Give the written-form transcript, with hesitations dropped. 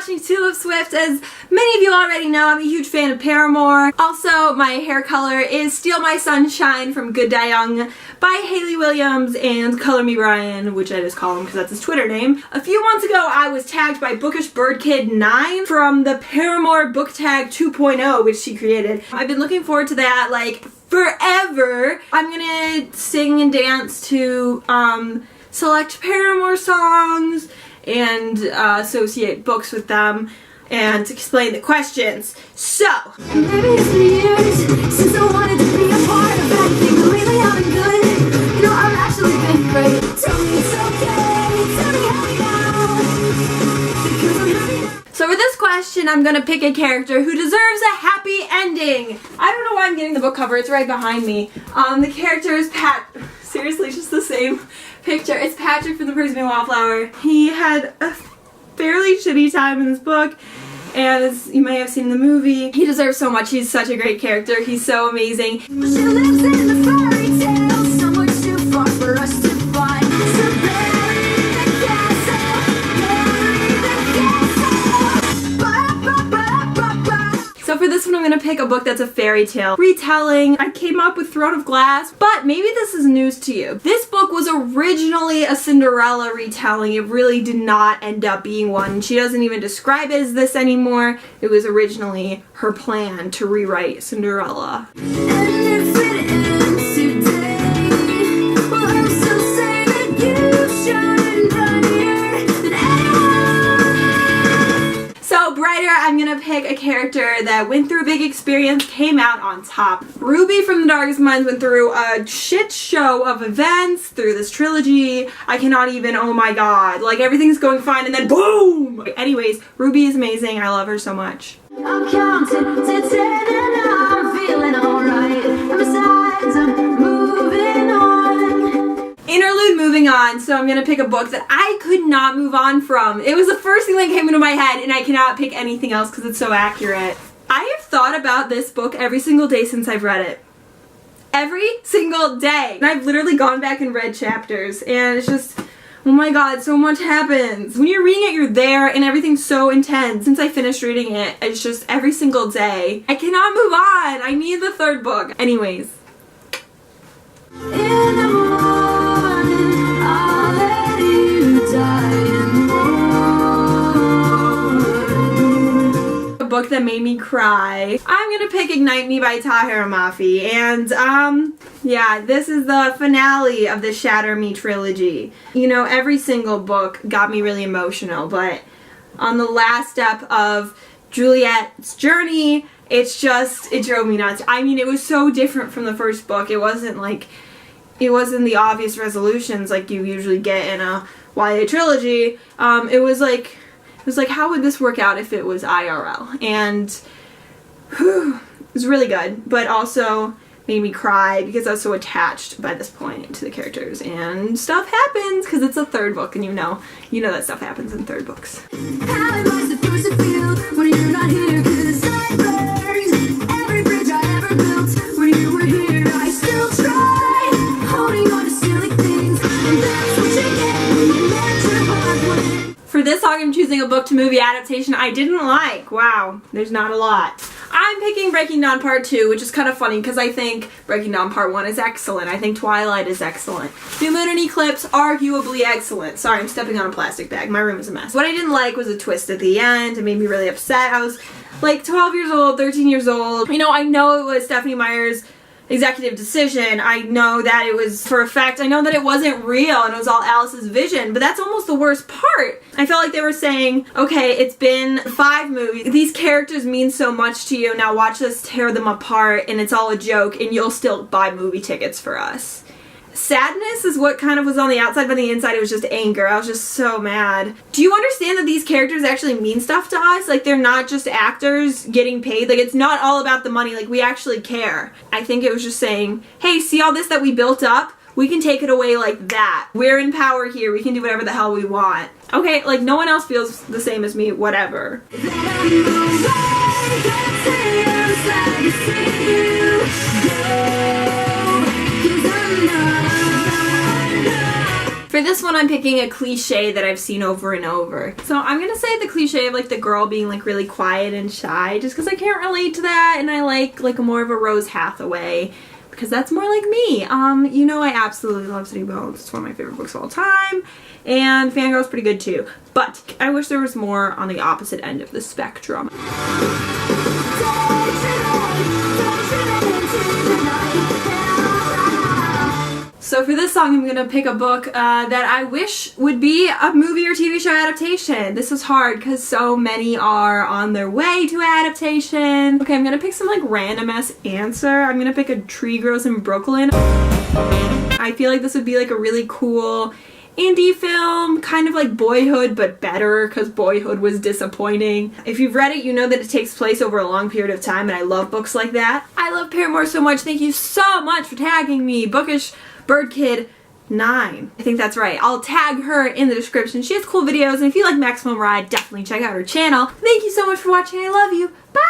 watching tulipswift. As many of you already know, I'm a huge fan of Paramore. Also, my hair color is Steal My Sunshine from Good Die Young by Hayley Williams and Color Me Brian, which I just call him because that's his Twitter name. A few months ago, I was tagged by BookishBirdKid9 from the Paramore Book Tag 2.0, which she created. I've been looking forward to that like forever. I'm gonna sing and dance to select Paramore songs and associate books with them and explain the questions. So, maybe it's been years since I wanted to be a part of anything, but lately I've been good. You know, I've actually been great. Tell me it's okay, tell me how because I'm happy now. So for this question, I'm gonna pick a character who deserves a happy ending. I don't know why I'm getting the book cover, it's right behind me. The character is seriously, just the same picture. It's Patrick from The Person Wallflower. He had a fairly shitty time in this book, and as you may have seen in the movie, he deserves so much. He's such a great character. He's so amazing. She lives in the fairy tale, so much too far for us to find. So bury the castle, bury the castle. So for this one, I'm gonna pick a book that's a fairy tale retelling. I came up with Throne of Glass, but maybe this is news to you. This book was originally a Cinderella retelling. It really did not end up being one. She doesn't even describe it as this anymore. It was originally her plan to rewrite Cinderella. I'm gonna pick a character that went through a big experience, came out on top. Ruby from The Darkest Minds went through a shit show of events through this trilogy. I cannot even, oh my god, like everything's going fine and then boom! Anyways, Ruby is amazing. I love her so much. I'm counting to 10 and I'm feeling alright. And besides, I'm moving on. Interlude, moving on. So I'm gonna pick a book that I could not move on from. It was the first thing that came into my head and I cannot pick anything else because it's so accurate. I have thought about this book every single day since I've read it. Every single day. And I've literally gone back and read chapters and it's just, oh my god, so much happens. When you're reading it, you're there and everything's so intense. Since I finished reading it, it's just every single day. I cannot move on. I need the third book. Anyways. In the morning, I'll let you die. A book that made me cry. I'm gonna pick Ignite Me by Tahira Mafi, and yeah, this is the finale of the Shatter Me trilogy. You know, every single book got me really emotional, but on the last step of Juliet's journey, it drove me nuts. I mean, it was so different from the first book. It wasn't the obvious resolutions like you usually get in a YA trilogy. It was like, how would this work out if it was IRL? And whew, it was really good, but also made me cry because I was so attached by this point to the characters. And stuff happens because it's a third book, and you know that stuff happens in third books. How am I supposed to feel when you're not here? 'Cause I burned every bridge I ever built. When you were here, I still try holding on to silly things, and that's what you get when you let your heart win. For this song, I'm choosing a book to movie adaptation I didn't like. Wow, there's not a lot. I'm picking Breaking Dawn Part 2, which is kind of funny because I think Breaking Dawn Part 1 is excellent. I think Twilight is excellent. New Moon and Eclipse, arguably excellent. Sorry, I'm stepping on a plastic bag. My room is a mess. What I didn't like was a twist at the end. It made me really upset. I was like 12 years old, 13 years old. You know, I know it was Stephenie Meyer's executive decision. I know that it was for a fact. I know that it wasn't real and it was all Alice's vision, but that's almost the worst part. I felt like they were saying, okay, it's been 5 movies. These characters mean so much to you. Now watch us tear them apart and it's all a joke and you'll still buy movie tickets for us. Sadness is what kind of was on the outside, but on the inside it was just anger. I was just so mad. Do you understand that these characters actually mean stuff to us? Like, they're not just actors getting paid. Like, it's not all about the money. Like, we actually care. I think it was just saying, hey, see all this that we built up? We can take it away like that. We're in power here. We can do whatever the hell we want. Okay, like, no one else feels the same as me. Whatever. For For this one, I'm picking a cliche that I've seen over and over. So I'm gonna say the cliche of like the girl being like really quiet and shy, just because I can't relate to that, and I like more of a Rose Hathaway, because that's more like me. You know, I absolutely love City Bones. It's one of my favorite books of all time, and Fangirl's pretty good too. But I wish there was more on the opposite end of the spectrum. So for this song, I'm gonna pick a book that I wish would be a movie or TV show adaptation. This is hard because so many are on their way to adaptation. Okay, I'm gonna pick some like random ass answer. I'm gonna pick A Tree Grows in Brooklyn. I feel like this would be like a really cool indie film, kind of like Boyhood but better, because Boyhood was disappointing. If you've read it, you know that it takes place over a long period of time, and I love books like that. I love Paramore so much. Thank you so much for tagging me. Bookish Bird Kid 9. I think that's right. I'll tag her in the description. She has cool videos, and if you like Maximum Ride, definitely check out her channel. Thank you so much for watching. I love you. Bye!